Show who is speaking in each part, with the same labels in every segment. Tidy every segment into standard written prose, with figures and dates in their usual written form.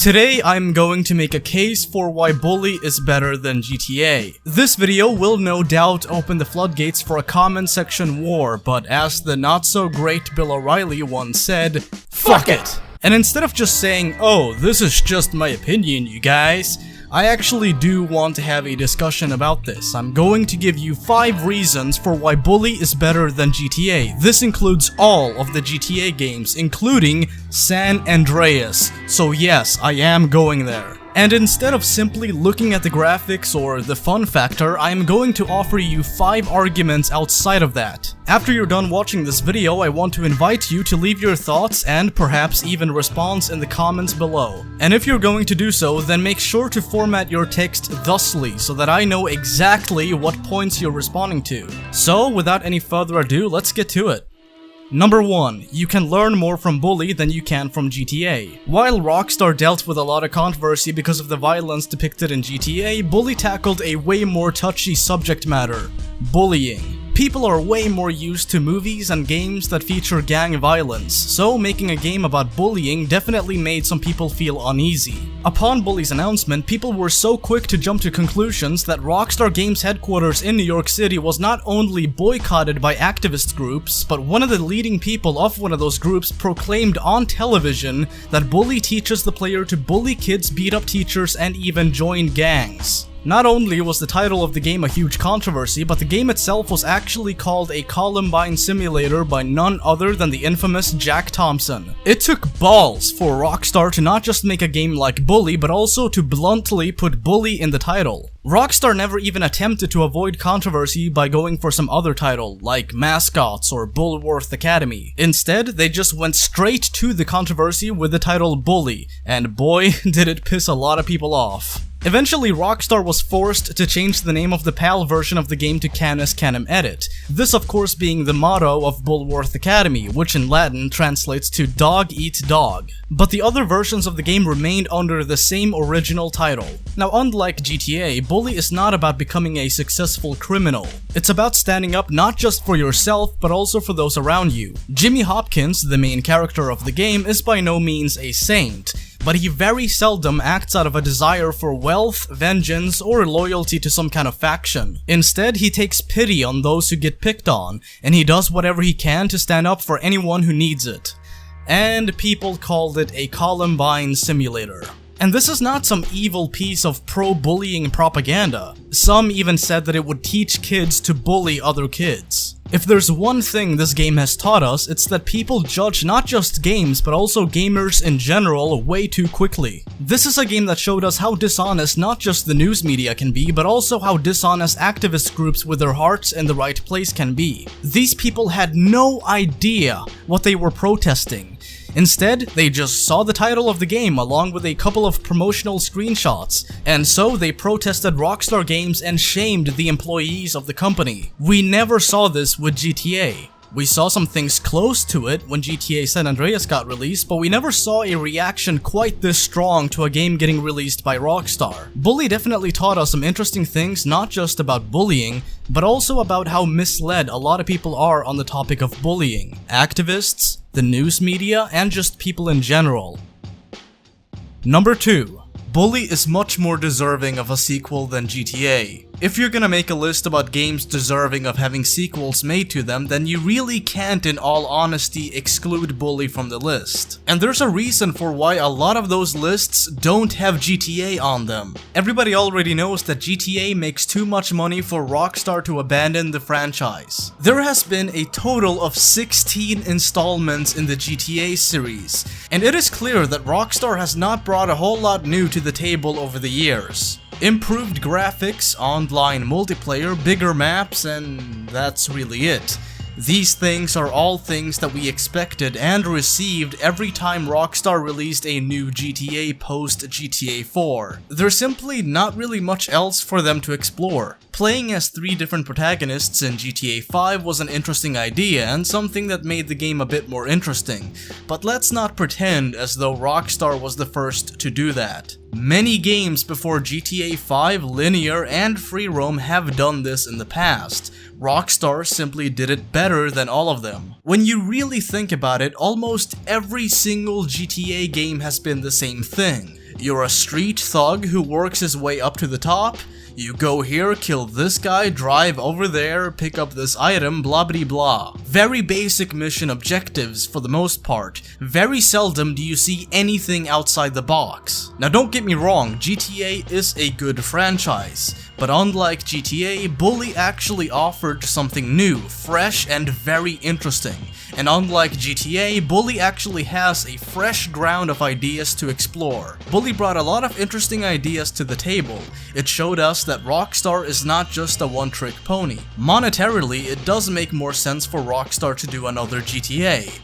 Speaker 1: Today, I'm going to make a case for why Bully is better than GTA. This video will no doubt open the floodgates for a comment section war, but as the not-so-great Bill O'Reilly once said, fuck it! And instead of just saying, oh, this is just my opinion, you guys, I actually do want to have a discussion about this. I'm going to give you 5 reasons for why Bully is better than GTA. This includes all of the GTA games, including San Andreas. So yes, I am going there. And instead of simply looking at the graphics or the fun factor, I am going to offer you 5 arguments outside of that. After you're done watching this video, I want to invite you to leave your thoughts and perhaps even response in the comments below. And if you're going to do so, then make sure to format your text thusly so that I know exactly what points you're responding to. So without any further ado, let's get to it. Number 1. You can learn more from Bully than you can from GTA. While Rockstar dealt with a lot of controversy because of the violence depicted in GTA, Bully tackled a way more touchy subject matter: bullying. People are way more used to movies and games that feature gang violence, so making a game about bullying definitely made some people feel uneasy. Upon Bully's announcement, people were so quick to jump to conclusions that Rockstar Games headquarters in New York City was not only boycotted by activist groups, but one of the leading people of one of those groups proclaimed on television that Bully teaches the player to bully kids, beat up teachers, and even join gangs. Not only was the title of the game a huge controversy, but the game itself was actually called a Columbine simulator by none other than the infamous Jack Thompson. It took balls for Rockstar to not just make a game like Bully, but also to bluntly put Bully in the title. Rockstar never even attempted to avoid controversy by going for some other title, like Mascots or Bullworth Academy. Instead, they just went straight to the controversy with the title Bully, and boy, did it piss a lot of people off. Eventually, Rockstar was forced to change the name of the PAL version of the game to Canis Canem Edit. This of course being the motto of Bullworth Academy, which in Latin translates to Dog Eat Dog. But the other versions of the game remained under the same original title. Now, unlike GTA, Bully is not about becoming a successful criminal. It's about standing up not just for yourself, but also for those around you. Jimmy Hopkins, the main character of the game, is by no means a saint, but he very seldom acts out of a desire for wealth, vengeance, or loyalty to some kind of faction. Instead, he takes pity on those who get picked on, and he does whatever he can to stand up for anyone who needs it. And people called it a Columbine simulator. And this is not some evil piece of pro-bullying propaganda. Some even said that it would teach kids to bully other kids. If there's one thing this game has taught us, it's that people judge not just games, but also gamers in general way too quickly. This is a game that showed us how dishonest not just the news media can be, but also how dishonest activist groups with their hearts in the right place can be. These people had no idea what they were protesting. Instead, they just saw the title of the game along with a couple of promotional screenshots, and so they protested Rockstar Games and shamed the employees of the company. We never saw this with GTA. We saw some things close to it when GTA San Andreas got released, but we never saw a reaction quite this strong to a game getting released by Rockstar. Bully definitely taught us some interesting things, not just about bullying, but also about how misled a lot of people are on the topic of bullying. Activists, the news media, and just people in general. Number 2. Bully is much more deserving of a sequel than GTA. If you're gonna make a list about games deserving of having sequels made to them, then you really can't in all honesty exclude Bully from the list. And there's a reason for why a lot of those lists don't have GTA on them. Everybody already knows that GTA makes too much money for Rockstar to abandon the franchise. There has been a total of 16 installments in the GTA series, and it is clear that Rockstar has not brought a whole lot new to the table over the years. Improved graphics, online multiplayer, bigger maps, and that's really it. These things are all things that we expected and received every time Rockstar released a new GTA post GTA 4. There's simply not really much else for them to explore. Playing as 3 different protagonists in GTA 5 was an interesting idea and something that made the game a bit more interesting, but let's not pretend as though Rockstar was the first to do that. Many games before GTA 5, linear, and free roam have done this in the past. Rockstar simply did it better than all of them. When you really think about it, almost every single GTA game has been the same thing. You're a street thug who works his way up to the top. You go here, kill this guy, drive over there, pick up this item, blah blah blah. Very basic mission objectives for the most part. Very seldom do you see anything outside the box. Now don't get me wrong, GTA is a good franchise. But unlike GTA, Bully actually offered something new, fresh, and very interesting. And unlike GTA, Bully actually has a fresh ground of ideas to explore. Bully brought a lot of interesting ideas to the table. It showed us that Rockstar is not just a one-trick pony. Monetarily, it does make more sense for Rockstar to do another GTA.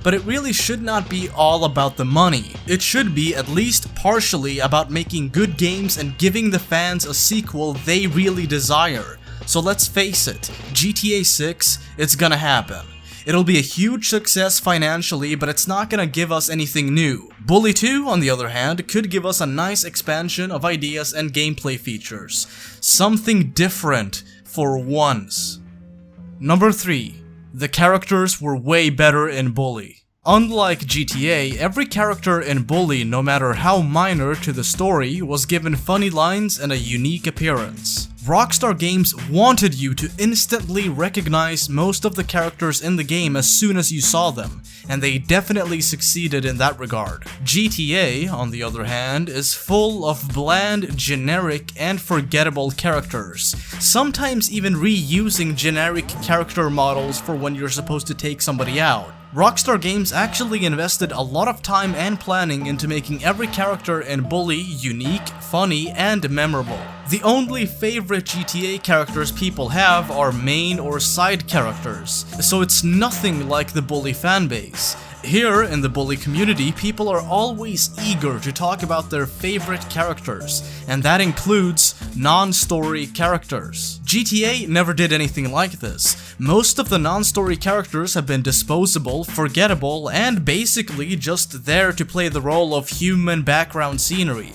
Speaker 1: But it really should not be all about the money. It should be at least partially about making good games and giving the fans a sequel they really desire. So let's face it, GTA 6, it's gonna happen. It'll be a huge success financially, but it's not gonna give us anything new. Bully 2, on the other hand, could give us a nice expansion of ideas and gameplay features. Something different for once. Number 3. The characters were way better in Bully. Unlike GTA, every character in Bully, no matter how minor to the story, was given funny lines and a unique appearance. Rockstar Games wanted you to instantly recognize most of the characters in the game as soon as you saw them, and they definitely succeeded in that regard. GTA, on the other hand, is full of bland, generic, and forgettable characters, sometimes even reusing generic character models for when you're supposed to take somebody out. Rockstar Games actually invested a lot of time and planning into making every character in Bully unique, funny, and memorable. The only favorite GTA characters people have are main or side characters, so it's nothing like the Bully fanbase. Here, in the Bully community, people are always eager to talk about their favorite characters, and that includes non-story characters. GTA never did anything like this. Most of the non-story characters have been disposable, forgettable, and basically just there to play the role of human background scenery.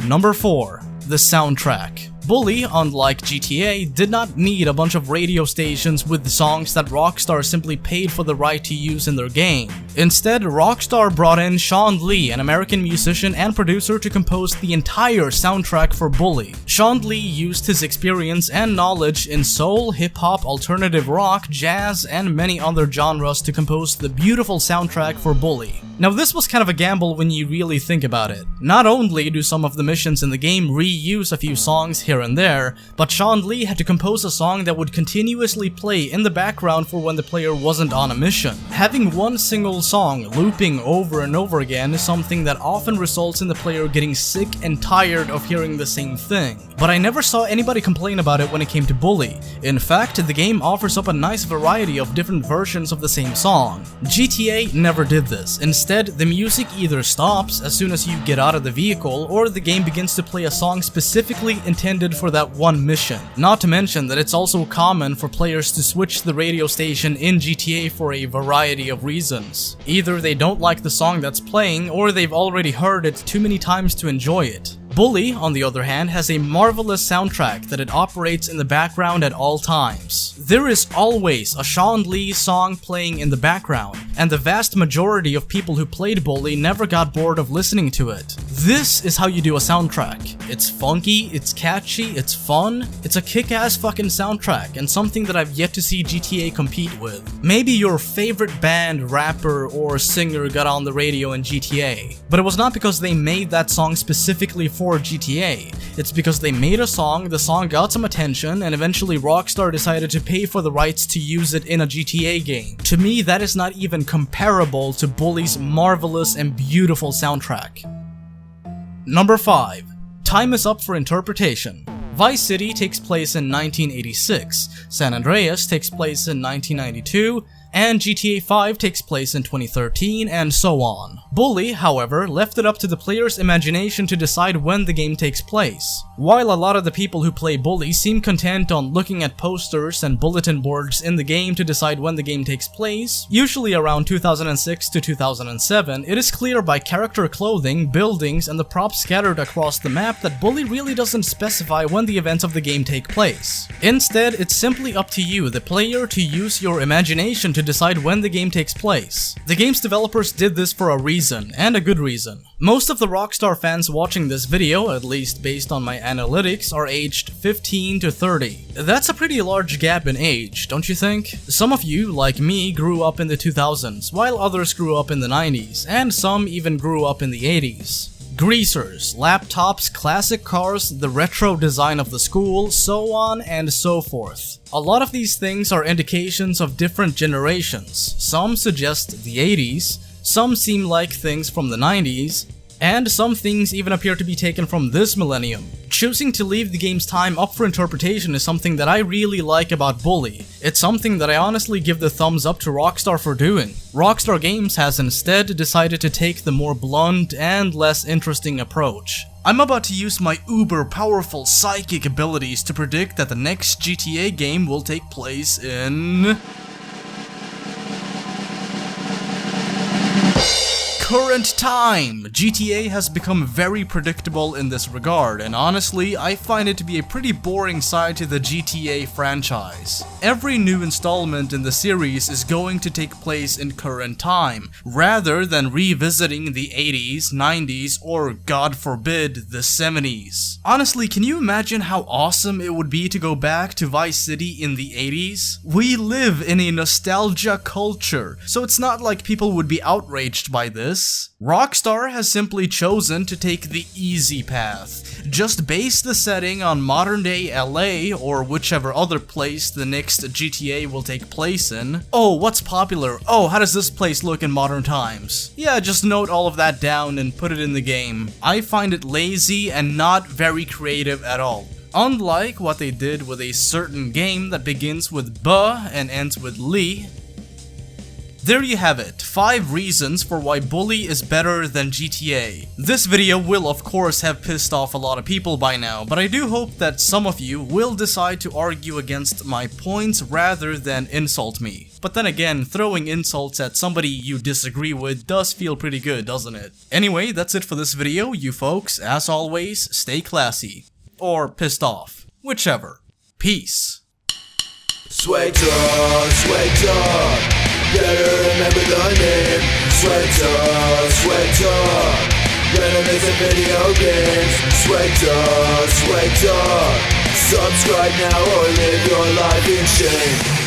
Speaker 1: Number 4. The soundtrack. Bully, unlike GTA, did not need a bunch of radio stations with songs that Rockstar simply paid for the right to use in their game. Instead, Rockstar brought in Sean Lee, an American musician and producer, to compose the entire soundtrack for Bully. Sean Lee used his experience and knowledge in soul, hip-hop, alternative rock, jazz, and many other genres to compose the beautiful soundtrack for Bully. Now, this was kind of a gamble when you really think about it. Not only do some of the missions in the game reuse a few songs here and there, but Sean Lee had to compose a song that would continuously play in the background for when the player wasn't on a mission. Having one single song looping over and over again is something that often results in the player getting sick and tired of hearing the same thing. But I never saw anybody complain about it when it came to Bully. In fact, the game offers up a nice variety of different versions of the same song. GTA never did this. Instead, the music either stops as soon as you get out of the vehicle, or the game begins to play a song specifically intended for that one mission. Not to mention that it's also common for players to switch the radio station in GTA for a variety of reasons. Either they don't like the song that's playing, or they've already heard it too many times to enjoy it. Bully, on the other hand, has a marvelous soundtrack that it operates in the background at all times. There is always a Sean Lee song playing in the background, and the vast majority of people who played Bully never got bored of listening to it. This is how you do a soundtrack. It's funky, it's catchy, it's fun, it's a kick-ass fucking soundtrack, and something that I've yet to see GTA compete with. Maybe your favorite band, rapper, or singer got on the radio in GTA, but it was not because they made that song specifically for GTA. It's because they made a song, the song got some attention, and eventually Rockstar decided to pay for the rights to use it in a GTA game. To me, that is not even comparable to Bully's marvelous and beautiful soundtrack. Number 5. Time is up for interpretation. Vice City takes place in 1986, San Andreas takes place in 1992, and GTA 5 takes place in 2013, and so on. Bully, however, left it up to the player's imagination to decide when the game takes place. While a lot of the people who play Bully seem content on looking at posters and bulletin boards in the game to decide when the game takes place, usually around 2006 to 2007, it is clear by character clothing, buildings, and the props scattered across the map that Bully really doesn't specify when the events of the game take place. Instead, it's simply up to you, the player, to use your imagination to to decide when the game takes place. The game's developers did this for a reason, and a good reason. Most of the Rockstar fans watching this video, at least based on my analytics, are aged 15 to 30. That's a pretty large gap in age, don't you think? Some of you, like me, grew up in the 2000s, while others grew up in the 90s, and some even grew up in the 80s. Greasers, laptops, classic cars, the retro design of the school, so on and so forth. A lot of these things are indications of different generations. Some suggest the 80s, some seem like things from the 90s, and some things even appear to be taken from this millennium. Choosing to leave the game's time up for interpretation is something that I really like about Bully. It's something that I honestly give the thumbs up to Rockstar for doing. Rockstar Games has instead decided to take the more blunt and less interesting approach. I'm about to use my uber powerful psychic abilities to predict that the next GTA game will take place in... current time! GTA has become very predictable in this regard, and honestly, I find it to be a pretty boring side to the GTA franchise. Every new installment in the series is going to take place in current time, rather than revisiting the 80s, 90s, or god forbid, the 70s. Honestly, can you imagine how awesome it would be to go back to Vice City in the 80s? We live in a nostalgia culture, so it's not like people would be outraged by this. Rockstar has simply chosen to take the easy path. Just base the setting on modern day LA or whichever other place the next GTA will take place in. Oh, what's popular? Oh, how does this place look in modern times? Yeah, just note all of that down and put it in the game. I find it lazy and not very creative at all. Unlike what they did with a certain game that begins with B and ends with Lee. There you have it, 5 reasons for why Bully is better than GTA. This video will of course have pissed off a lot of people by now, but I do hope that some of you will decide to argue against my points rather than insult me. But then again, throwing insults at somebody you disagree with does feel pretty good, doesn't it? Anyway, that's it for this video, you folks. As always, stay classy. Or pissed off. Whichever. Peace.
Speaker 2: SWEGTA, SWEGTA. Better remember the name. SWEGTA, SWEGTA. Renovating video games. SWEGTA, SWEGTA. Subscribe now or live your life in shame.